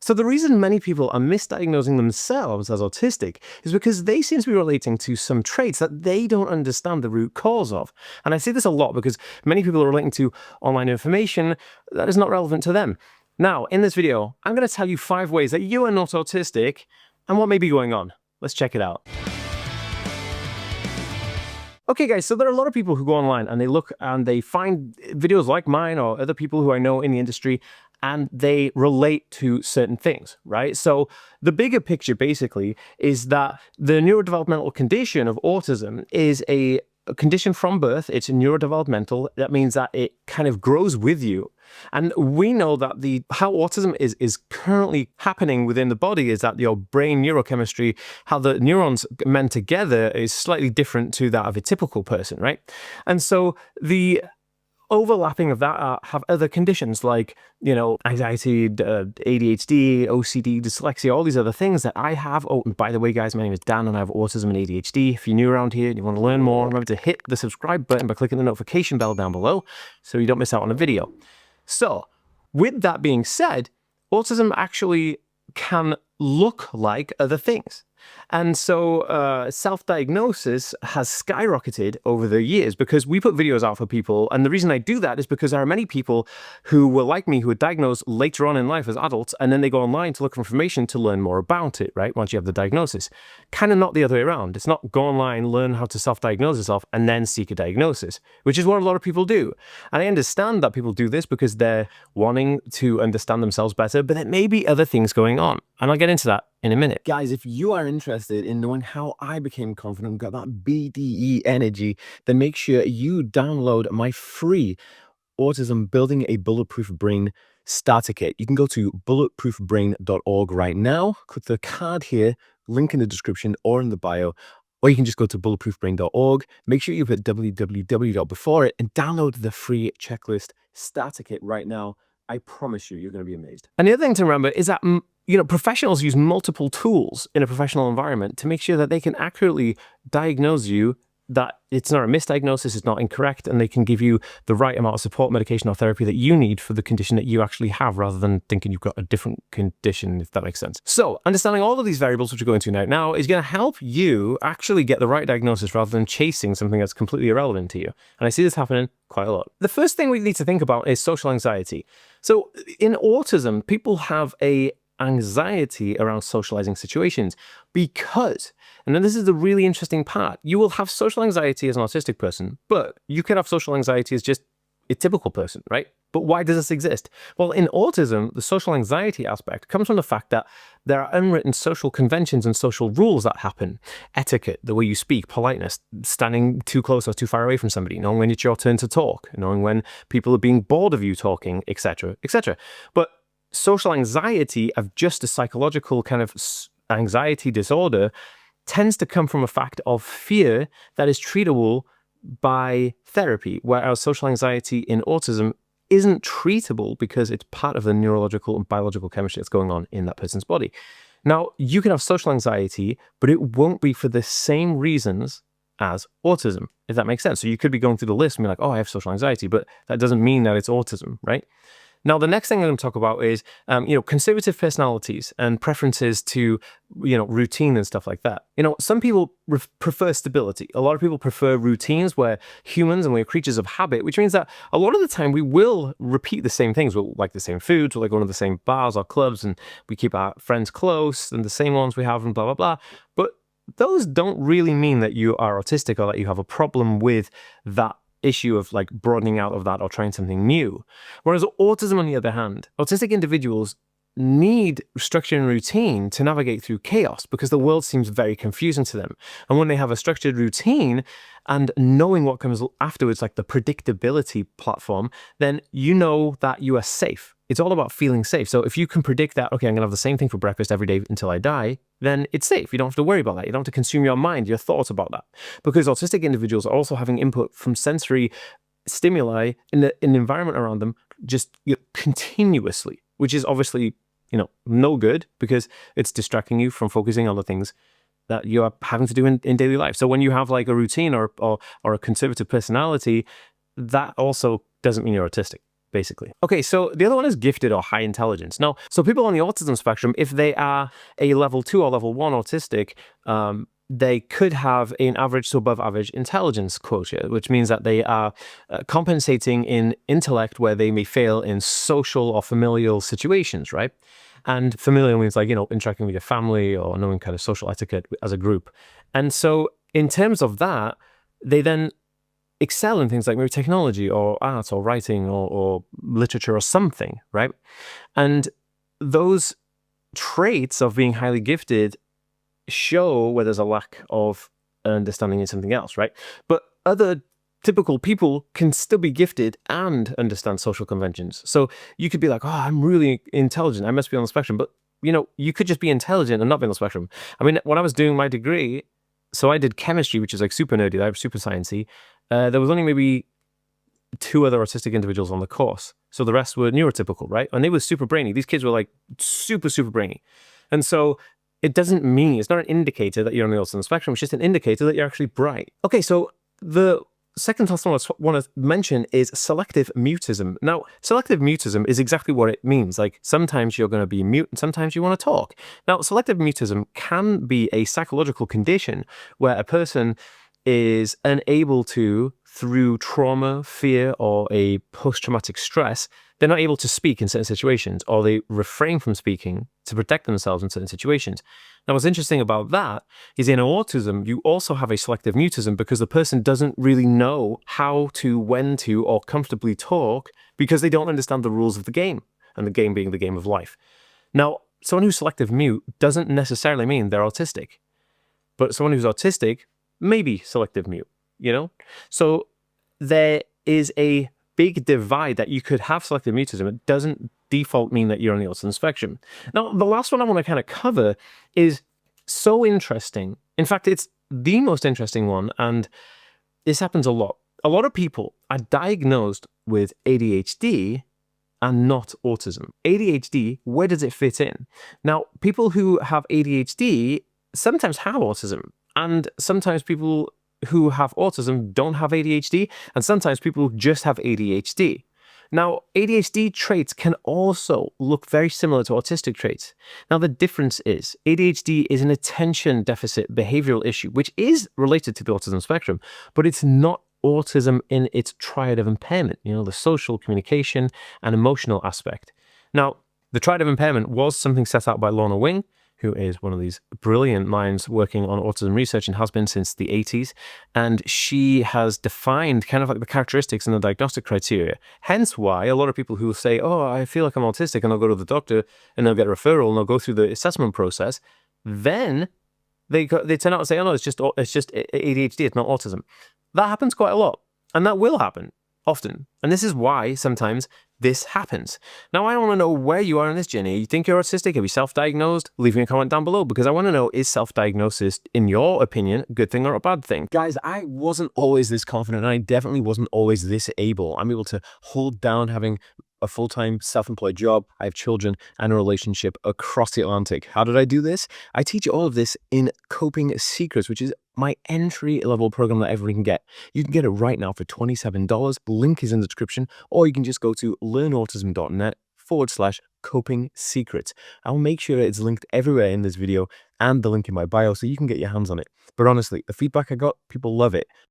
So the reason many people are misdiagnosing themselves as autistic is because they seem to be relating to some traits that they don't understand the root cause of. And I see this a lot because many people are relating to online information that is not relevant to them. Now, in this video, I'm going to tell you 5 ways that you are not autistic and what may be going on. Let's check it out. Okay guys, so there are a lot of people who go online and they look and they find videos like mine or other people who I know in the industry, and they relate to certain things, right? So the bigger picture basically is that the neurodevelopmental condition of autism is a condition from birth. It's neurodevelopmental. That means that it kind of grows with you. And we know that how autism is currently happening within the body is that your brain neurochemistry, how the neurons mend together, is slightly different to that of a typical person, right? And so the overlapping of that have other conditions like, anxiety, ADHD, OCD, dyslexia, all these other things that I have. Oh, and by the way, guys, my name is Dan and I have autism and ADHD. If you're new around here and you want to learn more, remember to hit the subscribe button by clicking the notification bell down below so you don't miss out on a video. So with that being said, autism actually can look like other things. And so self-diagnosis has skyrocketed over the years because we put videos out for people. And the reason I do that is because there are many people who were like me, who were diagnosed later on in life as adults, and then they go online to look for information to learn more about it, right? Once you have the diagnosis. Kind of not the other way around. It's not go online, learn how to self-diagnose yourself, and then seek a diagnosis, which is what a lot of people do. And I understand that people do this because they're wanting to understand themselves better, but there may be other things going on. And I'll get into that in a minute. Guys, if you are interested in knowing how I became confident, got that BDE energy, then make sure you download my free Autism Building a Bulletproof Brain starter kit. You can go to bulletproofbrain.org right now, click the card here, link in the description or in the bio, or you can just go to bulletproofbrain.org. Make sure you put www before it and download the free checklist starter kit right now. I promise you, you're going to be amazed. And the other thing to remember is that professionals use multiple tools in a professional environment to make sure that they can accurately diagnose you, that it's not a misdiagnosis, it's not incorrect, and they can give you the right amount of support, medication, or therapy that you need for the condition that you actually have, rather than thinking you've got a different condition, if that makes sense. So understanding all of these variables, which we're going to now is going to help you actually get the right diagnosis rather than chasing something that's completely irrelevant to you. And I see this happening quite a lot. The first thing we need to think about is social anxiety. So in autism, people have a anxiety around socializing situations because, and then this is the really interesting part, you will have social anxiety as an autistic person, but you can have social anxiety as just a typical person, right? But why does this exist? Well, in autism, the social anxiety aspect comes from the fact that there are unwritten social conventions and social rules that happen. Etiquette, the way you speak, politeness, standing too close or too far away from somebody, knowing when it's your turn to talk, knowing when people are being bored of you talking, etc., etc. But social anxiety, of just a psychological kind of anxiety disorder, tends to come from a fact of fear that is treatable by therapy, whereas social anxiety in autism isn't treatable because it's part of the neurological and biological chemistry that's going on in that person's body. Now, you can have social anxiety, but it won't be for the same reasons as autism, if that makes sense. So you could be going through the list and be like, oh, I have social anxiety, but that doesn't mean that it's autism, right? Now, the next thing I'm going to talk about is, conservative personalities and preferences to, routine and stuff like that. Some people prefer stability. A lot of people prefer routines. We're humans and we're creatures of habit, which means that a lot of the time we will repeat the same things. We'll like the same foods, we'll like going to the same bars or clubs, and we keep our friends close and the same ones we have and blah, blah, blah. But those don't really mean that you are autistic or that you have a problem with that issue of like broadening out of that or trying something new. Whereas autism, on the other hand, autistic individuals need structure and routine to navigate through chaos because the world seems very confusing to them. And when they have a structured routine and knowing what comes afterwards, like the predictability platform, then you know that you are safe. It's all about feeling safe. So if you can predict that, okay, I'm going to have the same thing for breakfast every day until I die, then it's safe. You don't have to worry about that. You don't have to consume your mind, your thoughts about that. Because autistic individuals are also having input from sensory stimuli in the environment around them just continuously, which is obviously, no good because it's distracting you from focusing on the things that you are having to do in daily life. So when you have like a routine or a conservative personality, that also doesn't mean you're autistic. basically. Okay, so the other one is gifted or high intelligence. Now, so people on the autism spectrum, if they are a level 2 or level 1 autistic, they could have an average to above average intelligence quotient, which means that they are compensating in intellect where they may fail in social or familial situations, right? And familial means like, interacting with your family or knowing kind of social etiquette as a group. And so in terms of that, they then excel in things like maybe technology or art or writing or literature or something, right? And those traits of being highly gifted show where there's a lack of understanding in something else, right? But other typical people can still be gifted and understand social conventions. So you could be like, oh, I'm really intelligent, I must be on the spectrum. But, you could just be intelligent and not be on the spectrum. I mean, when I was doing my degree, so I did chemistry, which is like super nerdy, like super sciencey. There was only maybe 2 other autistic individuals on the course. So the rest were neurotypical, right? And they were super brainy. These kids were like super, super brainy. And so it doesn't mean, it's not an indicator that you're on the autism spectrum, it's just an indicator that you're actually bright. Okay, so the second last one I want to mention is selective mutism. Now, selective mutism is exactly what it means. Like sometimes you're going to be mute and sometimes you want to talk. Now, selective mutism can be a psychological condition where a person is unable to, through trauma, fear, or a post-traumatic stress, they're not able to speak in certain situations, or they refrain from speaking to protect themselves in certain situations. Now, what's interesting about that is in autism, you also have a selective mutism because the person doesn't really know how to, when to, or comfortably talk because they don't understand the rules of the game, and the game being the game of life. Now, someone who's selective mute doesn't necessarily mean they're autistic, but someone who's autistic may be selective mute, So there is a big divide that you could have selective mutism. It doesn't default mean that you're on the autism spectrum. Now, the last one I want to kind of cover is so interesting. In fact, it's the most interesting one, and this happens a lot. A lot of people are diagnosed with ADHD and not autism. ADHD, where does it fit in? Now, people who have ADHD sometimes have autism, and sometimes people who have autism don't have ADHD, and sometimes people just have ADHD. Now, ADHD traits can also look very similar to autistic traits. Now, the difference is ADHD is an attention deficit behavioral issue, which is related to the autism spectrum, but it's not autism in its triad of impairment, the social, communication, and emotional aspect. Now, the triad of impairment was something set out by Lorna Wing, who is one of these brilliant minds working on autism research and has been since the 80s. And she has defined kind of like the characteristics and the diagnostic criteria. Hence why a lot of people who say, oh, I feel like I'm autistic, and they'll go to the doctor and they'll get a referral and they'll go through the assessment process. Then they turn out and say, oh no, it's just ADHD, it's not autism. That happens quite a lot, and that will happen often. And this is why sometimes this happens. Now, I want to know where you are in this journey. You think you're autistic? Have you self-diagnosed? Leave me a comment down below, because I want to know, is self-diagnosis, in your opinion, a good thing or a bad thing? Guys, I wasn't always this confident, and I definitely wasn't always this able. I'm able to hold down having a full-time self-employed job. I have children and a relationship across the Atlantic. How did I do this? I teach all of this in Coping Secrets, which is my entry-level program that everyone can get. You can get it right now for $27. The link is in the description, or you can just go to learnautism.net/coping secrets. I'll make sure it's linked everywhere in this video and the link in my bio so you can get your hands on it. But honestly, the feedback I got, people love it.